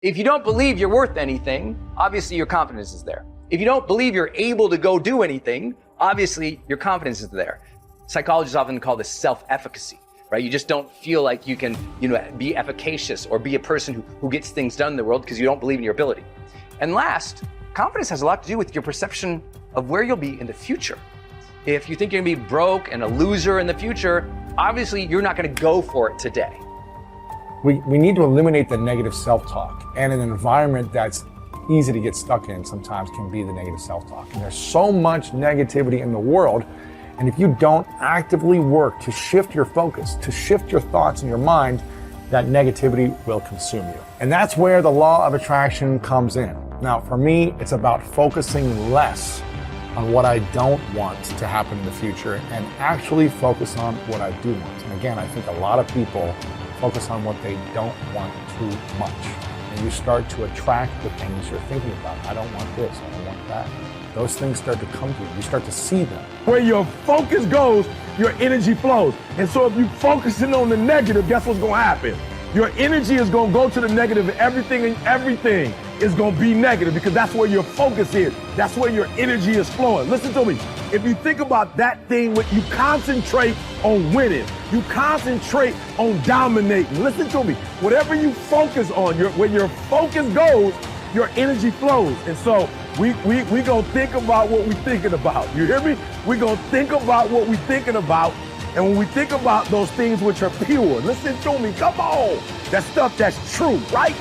If you don't believe you're worth anything, obviously your confidence is there. If you don't believe you're able to go do anything, obviously your confidence is there. Psychologists often call this self-efficacy, right? You just don't feel like you can, be efficacious or be a person who gets things done in the world because you don't believe in your ability. And last, confidence has a lot to do with your perception of where you'll be in the future. If you think you're gonna be broke and a loser in the future, obviously you're not gonna go for it today. We need to eliminate the negative self-talk, and an environment that's easy to get stuck in sometimes can be the negative self-talk. And there's so much negativity in the world, and if you don't actively work to shift your focus, to shift your thoughts and your mind, that negativity will consume you. And that's where the law of attraction comes in. Now, for me, it's about focusing less on what I don't want to happen in the future and actually focus on what I do want. And again, I think a lot of people focus on what they don't want too much. And you start to attract the things you're thinking about. I don't want this, I don't want that. Those things start to come to you. You start to see them. Where your focus goes, your energy flows. And so if you're focusing on the negative, guess what's going to happen? Your energy is going to go to the negative, and everything is going to be negative because that's where your focus is. That's where your energy is flowing. Listen to me. If you think about that thing, you concentrate on winning. You concentrate on dominating. Listen to me. Whatever you focus on, when your focus goes, your energy flows. And so we going to think about what we're thinking about. You hear me? We're going to think about what we're thinking about. And when we think about those things which are pure, listen to me, come on. That stuff that's true, right?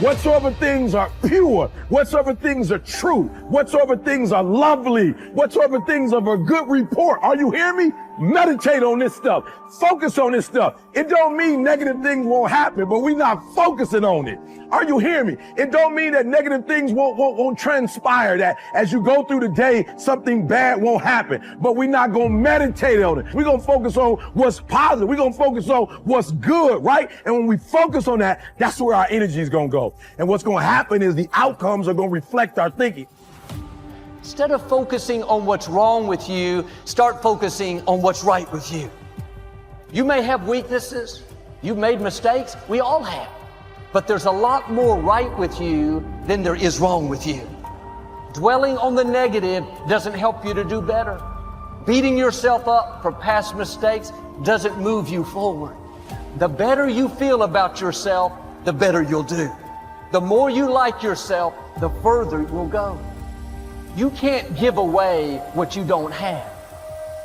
Whatsoever things are pure, whatsoever things are true, whatsoever things are lovely, whatsoever things of a good report. Are you hearing me? Meditate on this stuff. Focus on this stuff. It don't mean negative things won't happen, but we're not focusing on it. Are you hearing me? It don't mean that negative things won't transpire, that as you go through the day, something bad won't happen, but we're not going to meditate on it. We're going to focus on what's positive. We're going to focus on what's good, right? And when we focus on that, that's where our energy is going to go. And what's going to happen is the outcomes are going to reflect our thinking. Instead of focusing on what's wrong with you, start focusing on what's right with you. You may have weaknesses. You've made mistakes. We all have. But there's a lot more right with you than there is wrong with you. Dwelling on the negative doesn't help you to do better. Beating yourself up for past mistakes doesn't move you forward. The better you feel about yourself, the better you'll do. The more you like yourself, the further you'll go. You can't give away what you don't have.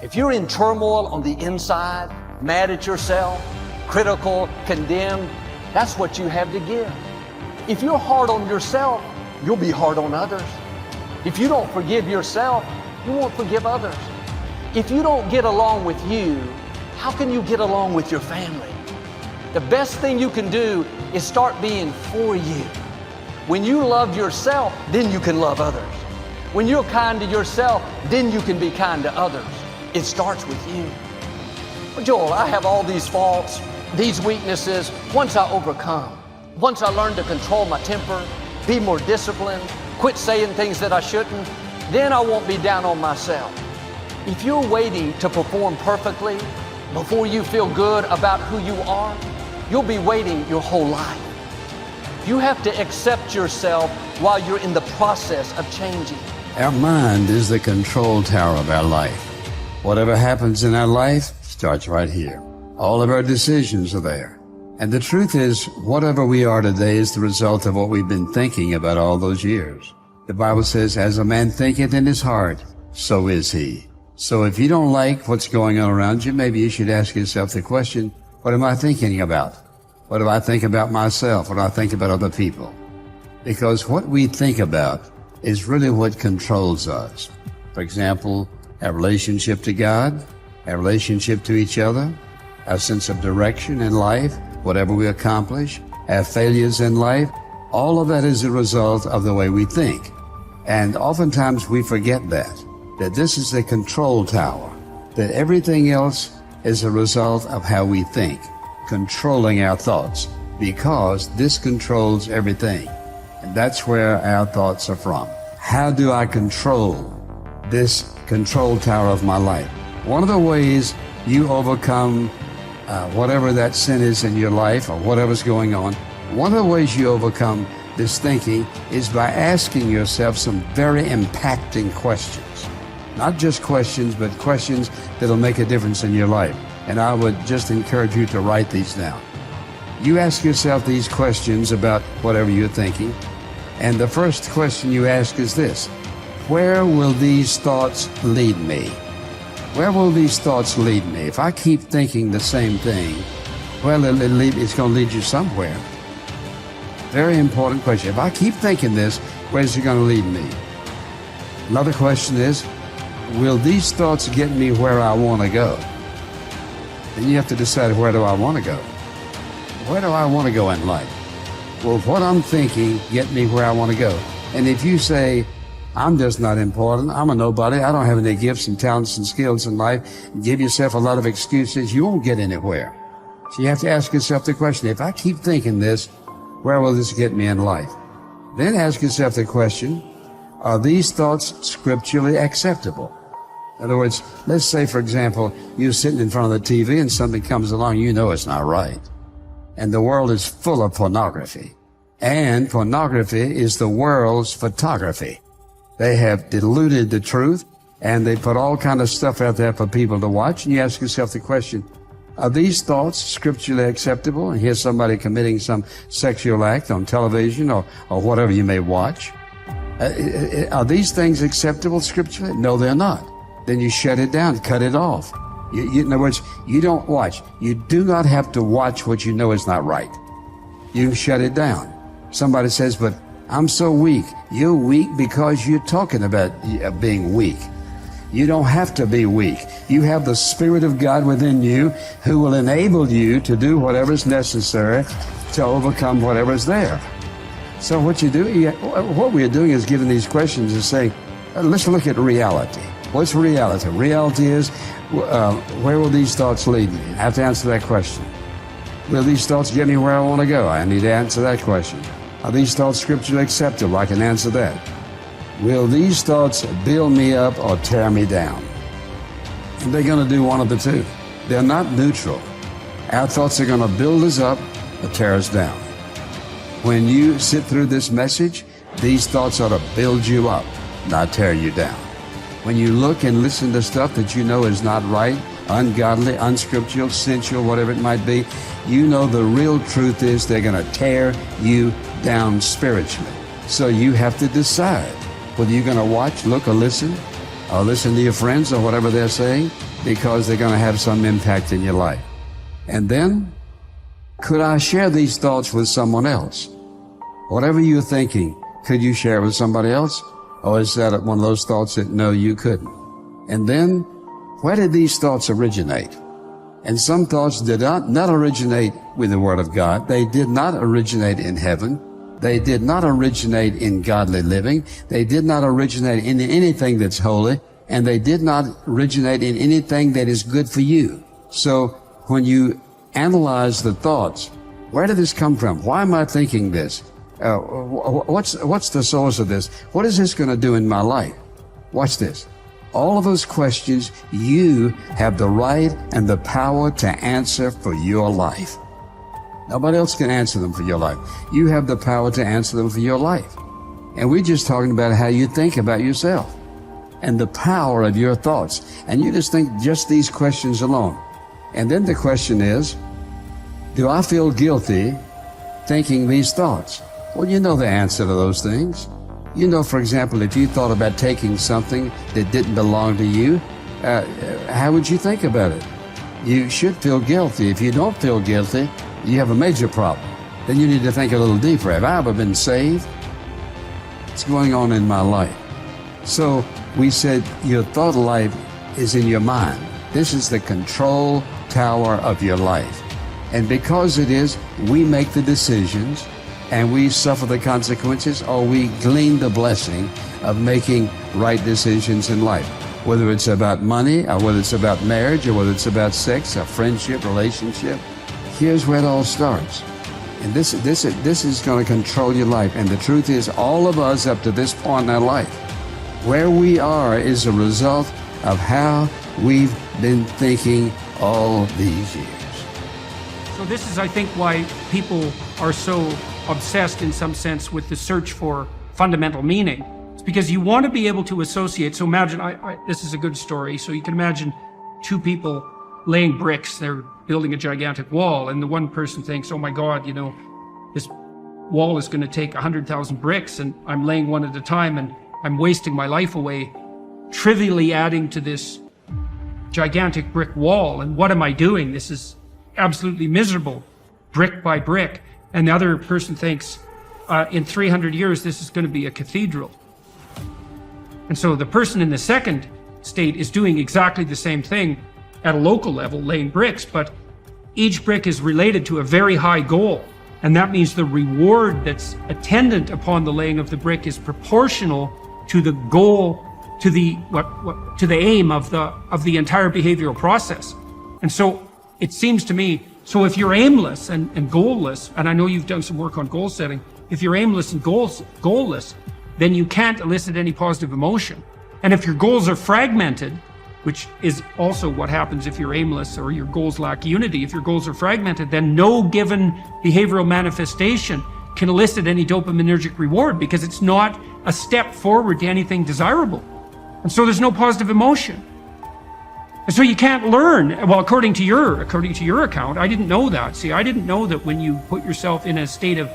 If you're in turmoil on the inside, mad at yourself, critical, condemned, that's what you have to give. If you're hard on yourself, you'll be hard on others. If you don't forgive yourself, you won't forgive others. If you don't get along with you, how can you get along with your family? The best thing you can do is start being for you. When you love yourself, then you can love others. When you're kind to yourself, then you can be kind to others. It starts with you. Well, Joel, I have all these faults, these weaknesses. Once I overcome, once I learn to control my temper, be more disciplined, quit saying things that I shouldn't, then I won't be down on myself. If you're waiting to perform perfectly before you feel good about who you are, you'll be waiting your whole life. You have to accept yourself while you're in the process of changing. Our mind is the control tower of our life. Whatever happens in our life starts right here. All of our decisions are there. And the truth is, whatever we are today is the result of what we've been thinking about all those years. The Bible says, as a man thinketh in his heart, so is he. So if you don't like what's going on around you, maybe you should ask yourself the question, what am I thinking about? What do I think about myself? What do I think about other people? Because what we think about is really what controls us. For example, our relationship to God, our relationship to each other, our sense of direction in life, whatever we accomplish, our failures in life, all of that is a result of the way we think. And oftentimes we forget that this is the control tower, that everything else is a result of how we think, controlling our thoughts, because this controls everything. And that's where our thoughts are from. How do I control this control tower of my life? One of the ways you overcome whatever that sin is in your life or whatever's going on, one of the ways you overcome this thinking is by asking yourself some very impacting questions. Not just questions, but questions that'll make a difference in your life. And I would just encourage you to write these down. You ask yourself these questions about whatever you're thinking. And the first question you ask is this: where will these thoughts lead me? Where will these thoughts lead me? If I keep thinking the same thing, well, it's going to lead you somewhere. Very important question. If I keep thinking this, where's it going to lead me? Another question is, will these thoughts get me where I want to go? Then you have to decide, where do I want to go? Where do I want to go in life? Will what I'm thinking get me where I want to go? And if you say, I'm just not important, I'm a nobody, I don't have any gifts and talents and skills in life, give yourself a lot of excuses, you won't get anywhere. So you have to ask yourself the question, if I keep thinking this, where will this get me in life? Then ask yourself the question, are these thoughts scripturally acceptable? In other words, let's say, for example, you're sitting in front of the TV and something comes along, you know it's not right. And the world is full of pornography. And pornography is the world's photography. They have diluted the truth, and they put all kind of stuff out there for people to watch. And you ask yourself the question, are these thoughts scripturally acceptable? And here's somebody committing some sexual act on television or whatever you may watch. Are these things acceptable scripturally? No, they're not. Then you shut it down, cut it off. In other words, you don't watch. You do not have to watch what you know is not right. You can shut it down. Somebody says, but I'm so weak. You're weak because you're talking about being weak. You don't have to be weak. You have the Spirit of God within you who will enable you to do whatever is necessary to overcome whatever is there. So what we're doing is giving these questions and saying, let's look at reality. What's reality? Reality is, where will these thoughts lead me? I have to answer that question. Will these thoughts get me where I want to go? I need to answer that question. Are these thoughts scripturally acceptable? I can answer that. Will these thoughts build me up or tear me down? And they're going to do one of the two. They're not neutral. Our thoughts are going to build us up or tear us down. When you sit through this message, these thoughts ought to build you up, not tear you down. When you look and listen to stuff that you know is not right, ungodly, unscriptural, sensual, whatever it might be, you know the real truth is they're going to tear you down spiritually. So you have to decide whether you're going to watch, look, or listen to your friends or whatever they're saying, because they're going to have some impact in your life. And then, could I share these thoughts with someone else? Whatever you're thinking, could you share it with somebody else? Or is that one of those thoughts that, no, you couldn't? And then, where did these thoughts originate? And some thoughts did not originate with the Word of God. They did not originate in heaven. They did not originate in godly living. They did not originate in anything that's holy. And they did not originate in anything that is good for you. So when you analyze the thoughts, where did this come from? Why am I thinking this? What's the source of this? What is this going to do in my life? Watch this. All of those questions, you have the right and the power to answer for your life. Nobody else can answer them for your life. You have the power to answer them for your life. And we're just talking about how you think about yourself and the power of your thoughts. And you just think just these questions alone. And then the question is, do I feel guilty thinking these thoughts? Well, you know the answer to those things. You know, for example, if you thought about taking something that didn't belong to you, how would you think about it? You should feel guilty. If you don't feel guilty, you have a major problem. Then you need to think a little deeper. Have I ever been saved? What's going on in my life? So we said your thought life is in your mind. This is the control tower of your life. And because it is, we make the decisions and we suffer the consequences, or we glean the blessing of making right decisions in life. Whether it's about money, or whether it's about marriage, or whether it's about sex, or friendship, relationship, here's where it all starts. And this is going to control your life. And the truth is, all of us up to this point in our life, where we are is a result of how we've been thinking all these years. So this is, I think, why people are so obsessed in some sense with the search for fundamental meaning. It's because you want to be able to associate. So imagine, this is a good story. So you can imagine two people laying bricks. They're building a gigantic wall, and the one person thinks, oh my God, you know, this wall is going to take 100,000 bricks, and I'm laying one at a time, and I'm wasting my life away, trivially adding to this gigantic brick wall. And what am I doing? This is absolutely miserable, brick by brick. And the other person thinks, in 300 years, this is going to be a cathedral. And so the person in the second state is doing exactly the same thing at a local level, laying bricks, but each brick is related to a very high goal. And that means the reward that's attendant upon the laying of the brick is proportional to the goal, to the aim of the entire behavioral process. And so it seems to me, so if you're aimless and goalless, and I know you've done some work on goal setting, if you're aimless and goalless, then you can't elicit any positive emotion. And if your goals are fragmented, which is also what happens if you're aimless or your goals lack unity, if your goals are fragmented, then no given behavioral manifestation can elicit any dopaminergic reward because it's not a step forward to anything desirable. And so there's no positive emotion. And so you can't learn. Well, according to your account, I didn't know that. See, I didn't know that when you put yourself in a state of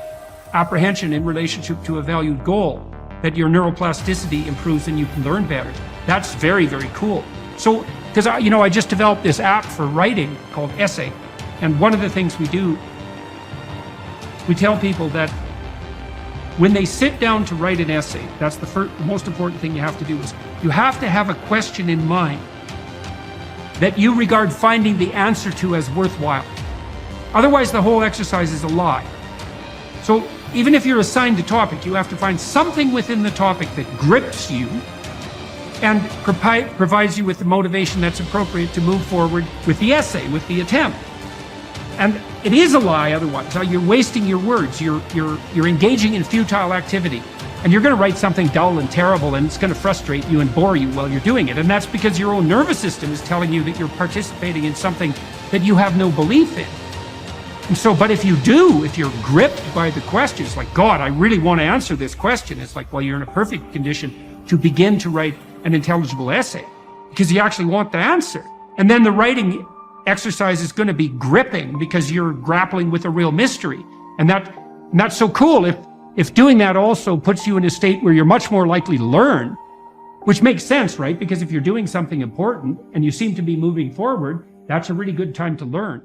apprehension in relationship to a valued goal, that your neuroplasticity improves and you can learn better. That's very, very cool. So, because I just developed this app for writing called Essay. And one of the things we do, we tell people that when they sit down to write an essay, that's the most important thing you have to do is you have to have a question in mind that you regard finding the answer to as worthwhile. Otherwise, the whole exercise is a lie. So even if you're assigned a topic, you have to find something within the topic that grips you and provides you with the motivation that's appropriate to move forward with the essay, with the attempt. And it is a lie otherwise. You're wasting your words. You're engaging in futile activity. And you're going to write something dull and terrible, and it's going to frustrate you and bore you while you're doing it. And that's because your own nervous system is telling you that you're participating in something that you have no belief in. And so, but if you're gripped by the questions, like, God, I really want to answer this question, it's like, well, you're in a perfect condition to begin to write an intelligible essay because you actually want the answer. And then the writing exercise is going to be gripping because you're grappling with a real mystery. And that's so cool if doing that also puts you in a state where you're much more likely to learn, which makes sense, right? Because if you're doing something important and you seem to be moving forward, that's a really good time to learn.